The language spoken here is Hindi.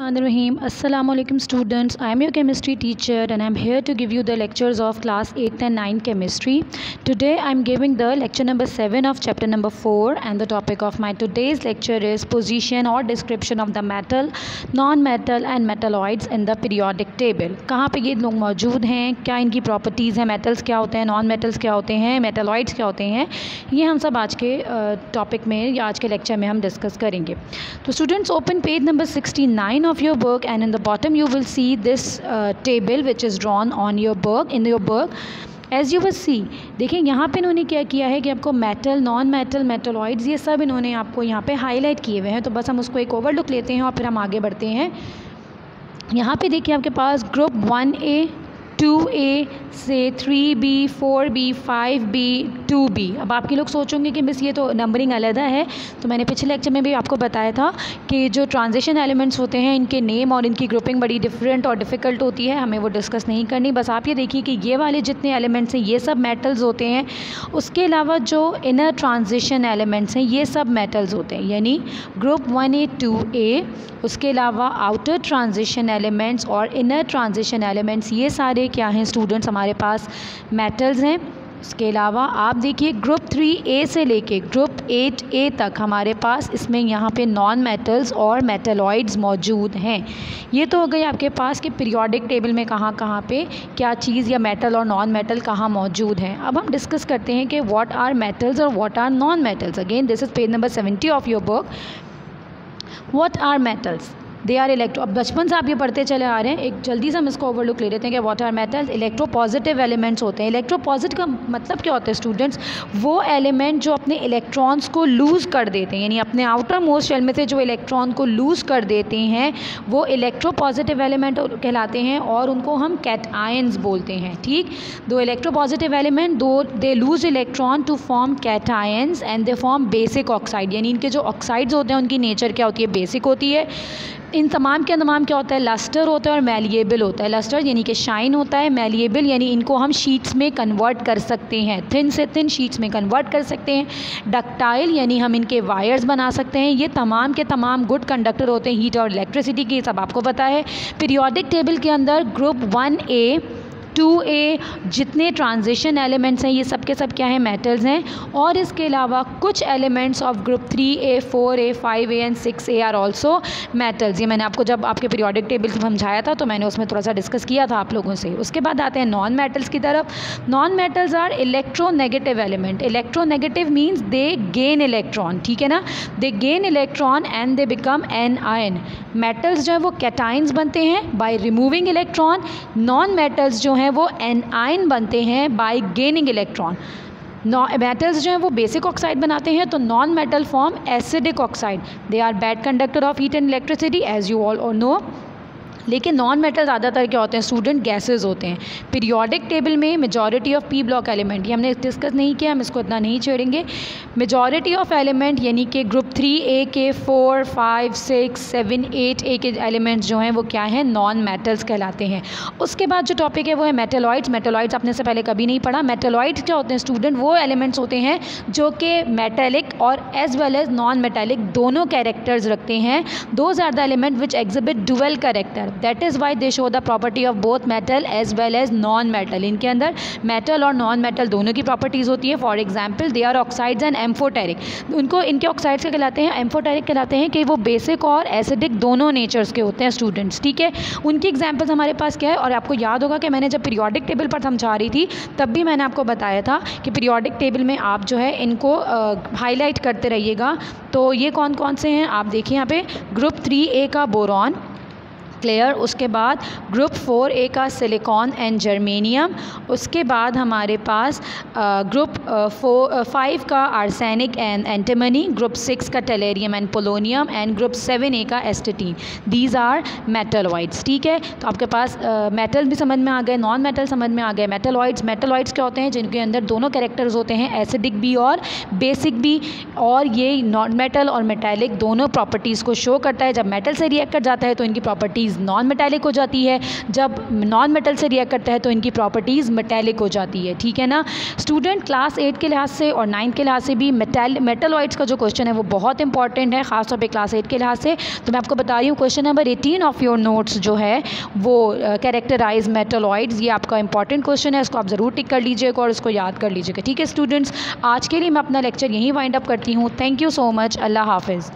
Bismillahirrahmanirrahim. Assalamu alaikum students. I am your chemistry teacher and I am here to give you the lectures of class 8th and 9th chemistry. Today I am giving the lecture number 7 of chapter number 4 and the topic of my today's lecture is position or description of the metal, non-metal and metalloids in the periodic table. कहाँ पे ये लोग मौजूद हैं, क्या इनकी प्रॉपर्टीज़ हैं, मेटल्स क्या होते हैं, नॉन मेटल्स क्या होते हैं, मेटालॉइड्स क्या होते हैं, ये हम सब आज के टॉपिक में या आज के लेक्चर में हम डिस्कस करेंगे. तो students open page number 69 of your book and in the bottom you will see this table which is drawn on your book in your book. As you will see, देखिए यहाँ पे इन्होंने क्या किया है कि आपको मेटल, नॉन मेटल, मेटलॉइड्स ये सब इन्होंने आपको यहाँ पे हाईलाइट किए हुए हैं. तो बस हम उसको एक ओवरलुक लेते हैं और फिर हम आगे बढ़ते हैं. यहाँ पे देखिए आपके पास ग्रुप 1A 2A से 3B 4B 5B 2B. अब आपके लोग सोचेंगे कि मिस ये तो नंबरिंग अलग है. तो मैंने पिछले लेक्चर में भी आपको बताया था कि जो ट्रांजिशन एलिमेंट्स होते हैं इनके नेम और इनकी ग्रुपिंग बड़ी डिफरेंट और डिफ़िकल्ट होती है, हमें वो डिस्कस नहीं करनी. बस आप ये देखिए कि ये वाले जितने एलिमेंट्स हैं ये सब मेटल्स होते हैं. उसके अलावा जो इनर ट्रांजिशन एलिमेंट्स हैं ये सब मेटल्स होते हैं, यानी ग्रुप 1A 2A. उसके अलावा आउटर ट्रांजिशन एलिमेंट्स और इनर ट्रांजिशन एलिमेंट्स ये सारे क्या हैं स्टूडेंट्स हमारे पास मेटल्स हैं. उसके अलावा आप देखिए ग्रुप 3A से लेके ग्रुप 8A तक हमारे पास इसमें यहाँ पे नॉन मेटल्स और मेटलॉइड्स मौजूद हैं. ये तो हो गई आपके पास कि पीरियोडिक टेबल में कहाँ कहाँ पे क्या चीज़ या मेटल और नॉन मेटल कहाँ मौजूद हैं. अब हम डिस्कस करते हैं कि व्हाट आर मेटल्स और what are non metals. Again this is page number 70 of your book. What are metals? They are electro. अब बचपन से आप ये पढ़ते चले आ रहे हैं, एक जल्दी से हम इसको ओवरलुक ले लेते हैं कि what are metals. Electro positive elements होते हैं. इलेक्ट्रो पॉजिटिव का मतलब क्या होता है स्टूडेंट्स? वो एलिमेंट जो अपने इलेक्ट्रॉन्स को लूज़ कर देते हैं, यानी अपने आउटर मोस्ट शेल में से जो इलेक्ट्रॉन को लूज़ कर देते हैं वो इलेक्ट्रो पॉजिटिव एलिमेंट कहलाते हैं और उनको हम कैटआयंस बोलते हैं. ठीक, दो इलेक्ट्रो पॉजिटिव एलिमेंट दो they lose electron to form cations and they form basic oxide. यानी इनके जो ऑक्साइड्स होते हैं उनकी नेचर क्या होती है? बेसिक होती है. इन तमाम के तमाम क्या होता है? लस्टर होता है और मैलिएबल होता है. लस्टर यानी कि शाइन होता है, मैलिएबल यानी इनको हम शीट्स में कन्वर्ट कर सकते हैं, थिन से थिन शीट्स में कन्वर्ट कर सकते हैं. डक्टाइल यानी हम इनके वायर्स बना सकते हैं. ये तमाम के तमाम गुड कंडक्टर होते हैं हीट और इलेक्ट्रिसिटी की, सब आपको पता है. पीरियोडिक टेबल के अंदर ग्रुप 1A 2A जितने ट्रांजिशन एलिमेंट्स हैं ये सब के सब क्या हैं? मेटल्स हैं. और इसके अलावा कुछ elements of group 3A 4A 5A and 6A are also metals. ये मैंने आपको जब आपके पीरियोडिक टेबल समझाया था तो मैंने उसमें थोड़ा सा डिस्कस किया था आप लोगों से. उसके बाद आते हैं नॉन मेटल्स की तरफ. Non metals are electronegative element. Electronegative means they gain electron. ठीक है ना, they gain electron and they become anion. Metals जो है वो कैटाइंस बनते हैं by removing electron. Non metals जो हैं वो एनाइन बनते हैं बाय गेनिंग इलेक्ट्रॉन. मेटल्स जो हैं वो बेसिक ऑक्साइड बनाते हैं, तो non metal form acidic oxide. They are bad conductor of heat and electricity as you all know. लेकिन नॉन मेटल ज़्यादातर क्या होते हैं स्टूडेंट? गैसेज होते हैं. पीरियोडिक टेबल में majority of p block element, ये हमने डिस्कस नहीं किया, हम इसको इतना नहीं छेड़ेंगे. मेजॉरिटी ऑफ एलिमेंट यानी कि ग्रुप 3A के 4 5 6 7 8A के एलिमेंट्स जो हैं वो क्या हैं? नॉन मेटल्स कहलाते हैं. उसके बाद जो टॉपिक है वो है मेटलॉइड्स. मेटलॉइड्स आपने से पहले कभी नहीं पढ़ा. मेटलॉइड्स क्या होते हैं स्टूडेंट? वो एलिमेंट्स होते हैं जो कि मेटेलिक और as well as non metallic दोनों कैरेक्टर्स रखते हैं. Those are the element which exhibit dual character. That is why they show the property of both metal as well as non-metal. इनके अंदर metal और non-metal दोनों की properties होती है. For example, they are oxides and amphoteric. उनको इनके oxides क्या कहलाते हैं? amphoteric कहलाते हैं कि वो basic और acidic दोनों natures के होते हैं students. ठीक है, उनकी examples हमारे पास क्या है? और आपको याद होगा कि मैंने जब periodic table पर समझा रही थी तब भी मैंने आपको बताया था कि periodic table में आप जो है इनको हाईलाइट करते रहिएगा. तो ये कौन कौन से हैं आप देखिए यहाँ पे. ग्रुप 3A का बोरॉन, क्लियर. उसके बाद ग्रुप 4A का सिलिकॉन एंड जर्मेनियम. उसके बाद हमारे पास ग्रुप 5 का आर्सेनिक एंड एंटीमनी. ग्रुप 6 का टेलेरियम and polonium and group 7A का एस्टेटीन. These are metalloids. ठीक है, तो आपके पास मेटल भी समझ में आ गए, नॉन मेटल समझ में आ गए. मेटलॉइड्स क्या होते हैं? जिनके अंदर दोनों कैरेक्टर्स होते हैं, एसिडिक भी और बेसिक भी. और ये नॉन मेटल और मेटेलिक दोनों प्रॉपर्टीज़ को शो करता है. जब मेटल से रिएक्ट कर जाता है तो इनकी प्रॉपर्टीज़ प्रॉपर्टीज़ नॉन मेटेलिक हो जाती है, जब नॉन मेटल से रिएक्ट करता है तो इनकी प्रॉपर्टीज़ मेटेलिक हो जाती है। ठीक है ना स्टूडेंट, क्लास 8 के लिहाज से और 9 के लिहाज से भी मेटलॉइड्स का जो क्वेश्चन है वो बहुत इंपॉर्टेंट है, खासतौर पे क्लास 8 के लिहाज से। तो मैं आपको बता रही हूँ question number 18 of your notes जो है वो कैरेक्टराइज मेटलॉइड्स, ये आपका इंपॉर्टेंट क्वेश्चन है, इसको आप ज़रूर टिक कर लीजिएगा और इसको याद कर लीजिएगा। ठीक है स्टूडेंट्स, आज के लिए मैं अपना लेक्चर यहीं वाइंड अप करती हूँ। Thank you so much. अल्लाह हाफिज़।